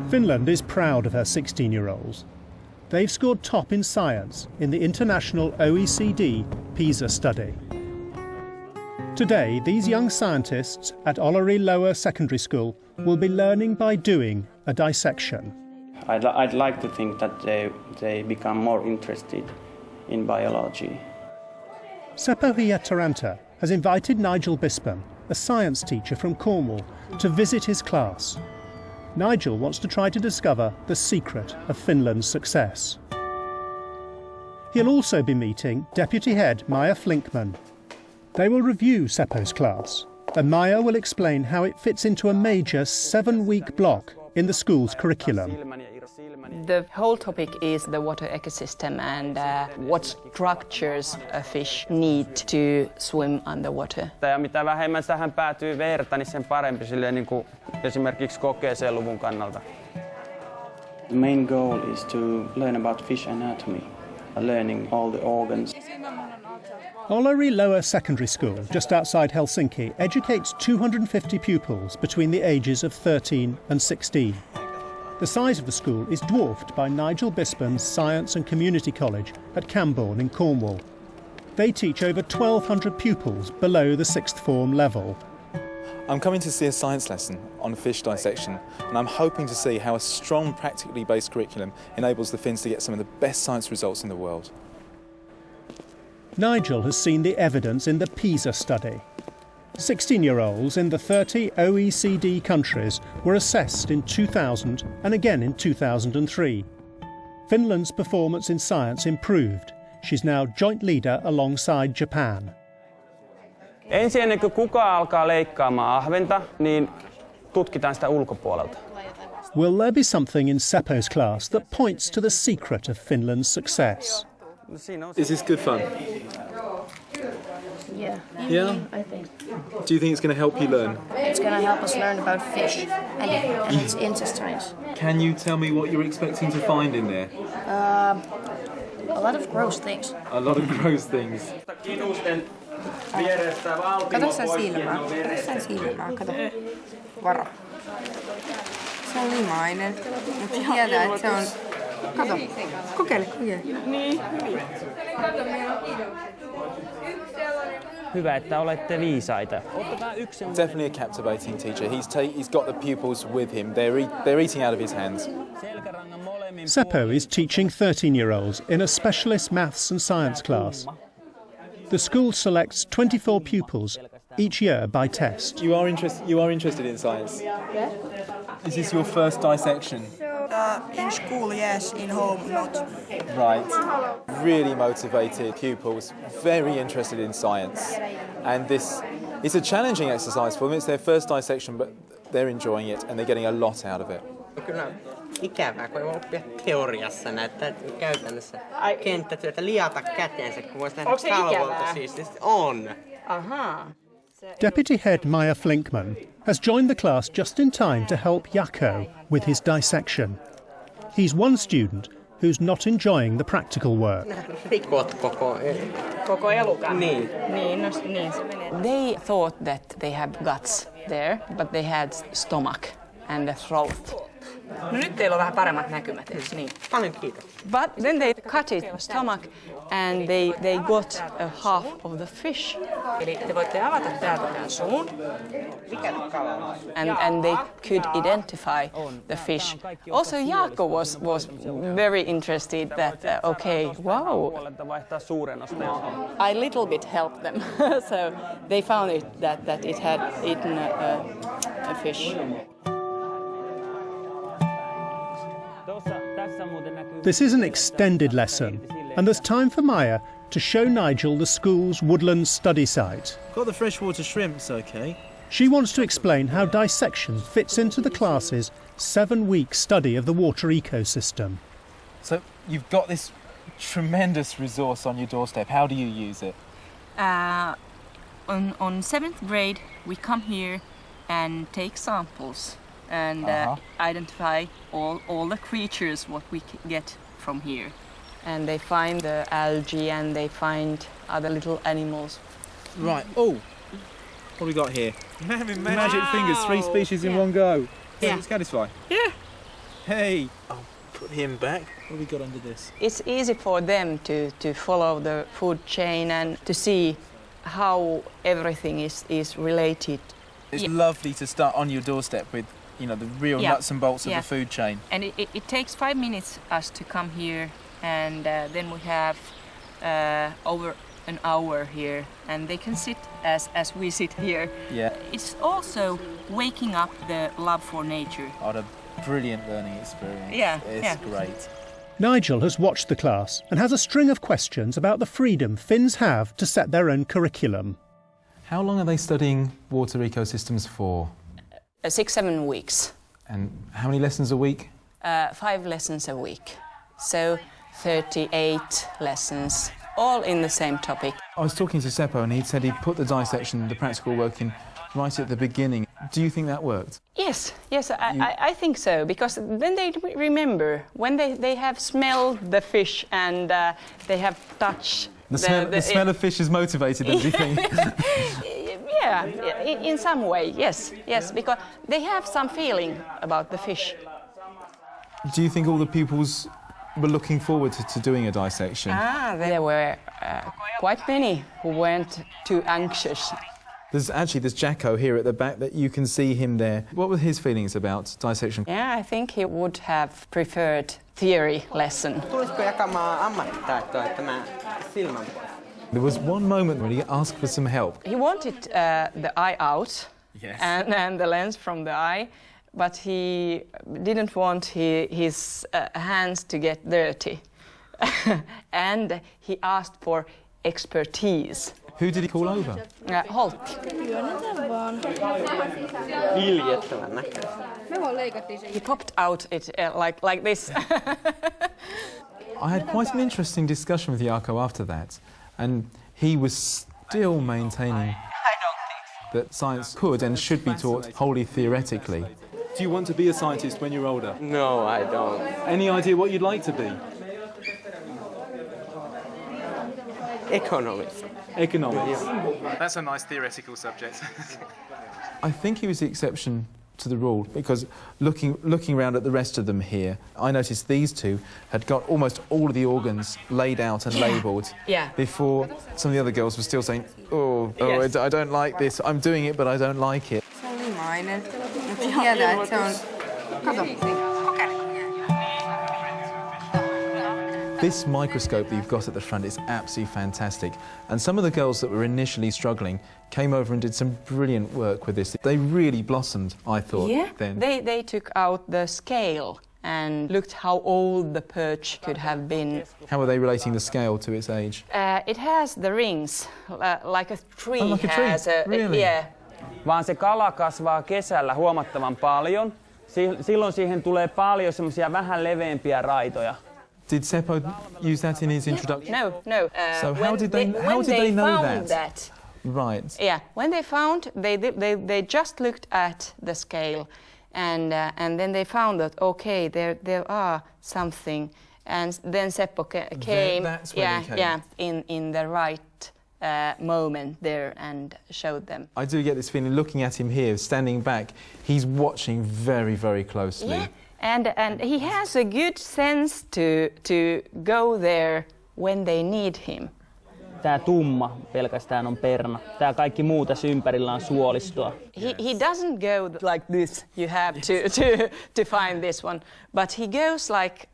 Finland is proud of her 16-year-olds. They've scored top in science in the international OECD PISA study. Today, these young scientists at Olari Lower Secondary School will be learning by doing a dissection. I'd like to think that they become more interested in biology. Seppo Taranta has invited Nigel Bispham, a science teacher from Cornwall, to visit his class. Nigel wants to try to discover the secret of Finland's success. He'll also be meeting Deputy Head Maja Flinkman. They will review Seppo's class, and Maja will explain how it fits into a major 7-week block in the school's curriculum. The whole topic is the water ecosystem and what structures a fish need to swim underwater. Ja mitä vähemmän tähän päätyy verta, niin sen parempi silleen niin kuin esimerkiksi kokeeseen luvun kannalta. The main goal is to learn about fish anatomy, learning all the organs. Olari Lower Secondary School, just outside Helsinki, educates 250 pupils between the ages of 13 and 16. The size of the school is dwarfed by Nigel Bispham's Science and Community College at Camborne in Cornwall. They teach over 1,200 pupils below the sixth form level. I'm coming to see a science lesson on fish dissection, and I'm hoping to see how a strong, practically based curriculum enables the Finns to get some of the best science results in the world. Nigel has seen the evidence in the PISA study. 16-year-olds in the 30 OECD countries were assessed in 2000 and again in 2003. Finland's performance in science improved. She's now joint leader alongside Japan. Ensin ennen kuin kukaan alkaa leikkaamaan ahventa, niin tutkitaan sitä ulkopuolelta. Will there be something in Seppo's class that points to the secret of Finland's success? Is this good fun? Yeah. Yeah? I think. Do you think it's going to help you learn? It's going to help us learn about fish and its intestines. Can you tell me what you're expecting to find in there? A lot of gross things. A lot of gross things. Kato sen silmää. Kato sen silmää. Kato. Varo. Se on limainen. Mutta tiedät, että se on... Kato. Kokeile. Niin. Hyvä, että olette viisaita. Definitely a captivating teacher. He's got the pupils with him. They're eating out of his hands. Seppo is teaching 13-year-olds in a specialist maths and science class. The school selects 24 pupils each year by test. You are interested in science? Yeah. Is this your first dissection? In school, yes. In home, not. Right. Really motivated pupils, very interested in science. And this is a challenging exercise for them. It's their first dissection, but they're enjoying it and they're getting a lot out of it. Kyllä ikävää, kun ei oppia teoriassa näitä käytännössä kenttätyötä liata käteensä, kun voisi nähdä kalvolta siis. On. Ahaa. Deputy Head Maja Flinkman has joined the class just in time to help Jaakko with his dissection. He's one student who's not enjoying the practical work. Rikot Koko elukan. Niin. Niin se menee. They thought that they had guts there, but they had stomach and a throat. No nyt teillä on vähän paremmat näkymät, eikö niin? Paljon kiitos. But then they cut it, stomach, and they got a half of the fish. Eli te voitte avata täältä tämän suun. And they could identify the fish. Also, Jaakko was very interested that, okay, wow. I little bit helped them. So they found it that it had eaten a fish. This is an extended lesson, and there's time for Maja to show Nigel the school's woodland study site. Got the freshwater shrimps, okay. She wants to explain how dissection fits into the class's 7-week study of the water ecosystem. So you've got this tremendous resource on your doorstep. How do you use it? On 7th grade, we come here and take samples and identify all the creatures what we get from here. And they find the algae and they find other little animals. Right. Oh, what have we got here? Magic fingers, 3 species in one go. Yeah. Caddisfly. Yeah. Hey! I'll put him back. What have we got under this? It's easy for them to follow the food chain and to see how everything is related. It's lovely to start on your doorstep with, you know, the real nuts and bolts of the food chain. And it takes 5 minutes us to come here, and then we have over an hour here, and they can sit as we sit here. Yeah. It's also waking up the love for nature. What a brilliant learning experience. Yeah, It's great. Nigel has watched the class and has a string of questions about the freedom Finns have to set their own curriculum. How long are they studying water ecosystems for? 6-7 weeks. And how many lessons a week? 5 lessons a week. So 38 lessons, all in the same topic. I was talking to Seppo and he said he'd put the dissection, the practical work in right at the beginning. Do you think that worked? Yes, I think so, because then they remember when they have smelled the fish and they have touched The smell of fish is motivated them, do you think? Yeah, in some way, yes, because they have some feeling about the fish. Do you think all the pupils were looking forward to doing a dissection? There were quite many who weren't too anxious. There's Jacko here at the back, that you can see him there. What were his feelings about dissection? Yeah, I think he would have preferred theory lesson. Tulisiko jakamaan ammattitaitoa tämä silmän pois? There was one moment when he asked for some help. He wanted the eye out, Yes. and the lens from the eye, but he didn't want his hands to get dirty. And he asked for expertise. Who did he call over? Holtti. Hiljettävän näköistä. He popped out it like this. I had quite an interesting discussion with Jaakko after that, and he was still maintaining that science could and should be taught wholly theoretically. Do you want to be a scientist when you're older? No, I don't. Any idea what you'd like to be? Economist. Economics. That's a nice theoretical subject. I think he was the exception to the rule, because looking around at the rest of them here, I noticed these two had got almost all of the organs laid out and labelled before some of the other girls were still saying, I don't like this, I'm doing it but I don't like it. Se on limainen, mutta tiedät, että se on... Kato, kokeile. This microscope that you've got at the front is absolutely fantastic, and some of the girls that were initially struggling came over and did some brilliant work with this. They really blossomed, I thought, then. They took out the scale and looked how old the perch could have been. How are they relating the scale to its age? It has the rings, like a tree. Oh, like a tree? Has Really? Yeah. Vaan se kala kasvaa kesällä huomattavan paljon. Silloin siihen tulee paljon semmoisia vähän leveämpiä raitoja. Did Seppo use that in his introduction? No. So how did they know that? Right. Yeah, when they found, they just looked at the scale, and then they found that there are something, and then Seppo came. That's when he came. In the right moment there and showed them. I do get this feeling, looking at him here, standing back, he's watching very, very closely. Yeah. And he has a good sense to go there when they need him. Tää tumma pelkästään on perna. Tää kaikki muu tässä ympärillä on suolistoa. He doesn't go like this. You have to find this one, but he goes like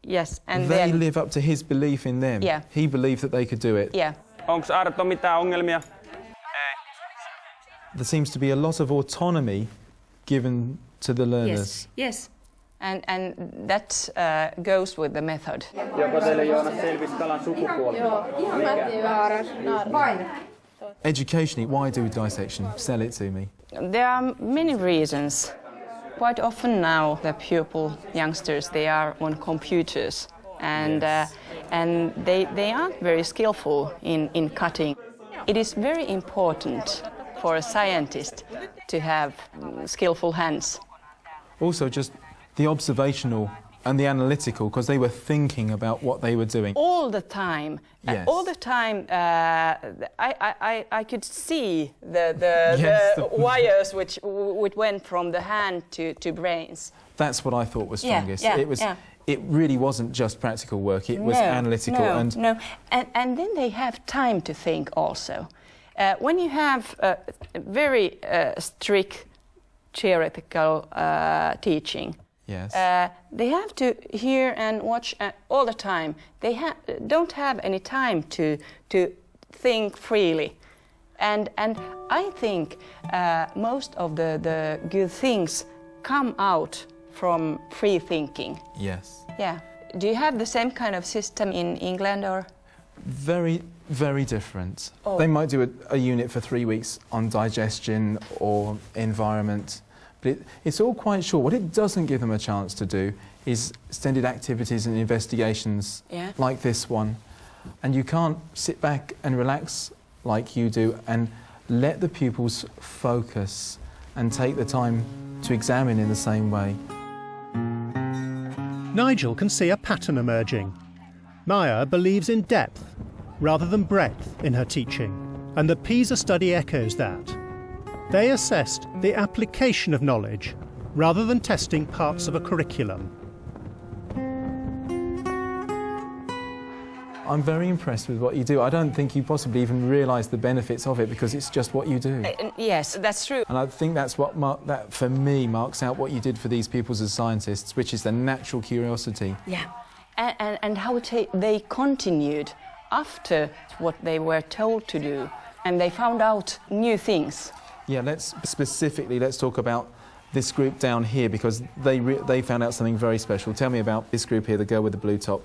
yes. And they then live up to his belief in them. Yeah. He believed that they could do it. Yeah. Onks Arto mitään ongelmia? There seems to be a lot of autonomy given to the learners. Yes. And that goes with the method. Joko teille Joonas selvisi kalan sukupuoli? Educationally, why do dissection? Sell it to me. There are many reasons. Quite often now, the youngsters, they are on computers, and they aren't very skillful in cutting. It is very important for a scientist to have skillful hands. Also, just the observational And the analytical, because they were thinking about what they were doing. All the time. Yes. All the time, I could see the wires which went from the hand to brains. That's what I thought was strongest. It really wasn't just practical work, it was analytical. And then they have time to think also. When you have very strict theoretical teaching, yes. They have to hear and watch all the time. They don't have any time to think freely. And I think most of the good things come out from free thinking. Yes. Yeah. Do you have the same kind of system in England or? Very, very different. Oh. They might do a unit for 3 weeks on digestion or environment, but it's all quite short. What it doesn't give them a chance to do is extended activities and investigations like this one. And you can't sit back and relax like you do and let the pupils focus and take the time to examine in the same way. Nigel can see a pattern emerging. Maya believes in depth rather than breadth in her teaching, and the PISA study echoes that. They assessed the application of knowledge rather than testing parts of a curriculum. I'm very impressed with what you do. I don't think you possibly even realise the benefits of it because it's just what you do. Yes, that's true. And I think that's what that for me marks out what you did for these pupils as scientists, which is the natural curiosity. Yeah, and how they continued after what they were told to do, and they found out new things. Yeah, let's talk about this group down here because they found out something very special. Tell me about this group here, the girl with the blue top.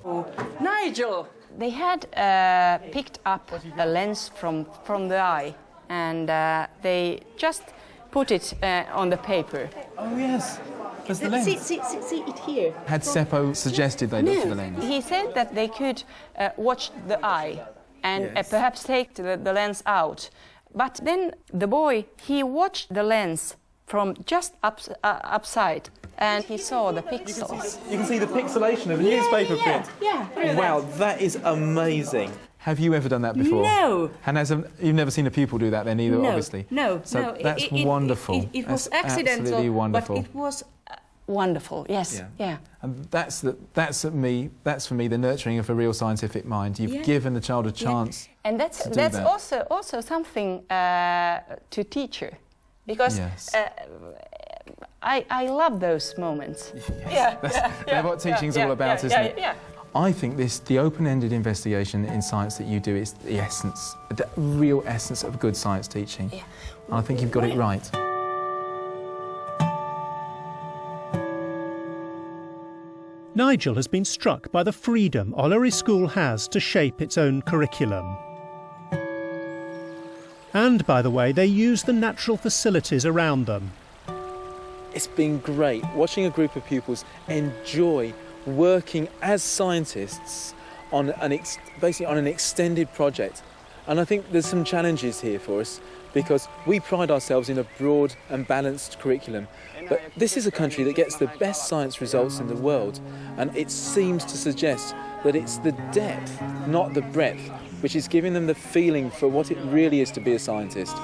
Nigel! They had picked up the lens from the eye, and they just put it on the paper. Oh yes, there's the lens. See it here. Had Seppo suggested they look for the lens? He said that they could watch the eye and perhaps take the lens out. But then the boy, he watched the lens from just upside, and he saw the pixels. You can see the pixelation of a newspaper print. Yeah. Wow, that is amazing. Have you ever done that before? No. And you've never seen a pupil do that then either, obviously? No. So that's wonderful. It was that's accidental, absolutely wonderful. but it was wonderful. Yes. Yeah. And that's for me the nurturing of a real scientific mind. You've given the child a chance. And that's also something to teacher, because I love those moments. They're what teaching's all about, isn't it? Yeah. I think the open-ended investigation in science that you do is the essence, the real essence of good science teaching. Yeah. And I think you've got it right. Nigel has been struck by the freedom Ollery School has to shape its own curriculum. And, by the way, they use the natural facilities around them. It's been great watching a group of pupils enjoy working as scientists on basically on an extended project. And I think there's some challenges here for us because we pride ourselves in a broad and balanced curriculum. But this is a country that gets the best science results in the world, and it seems to suggest that it's the depth, not the breadth, which is giving them the feeling for what it really is to be a scientist.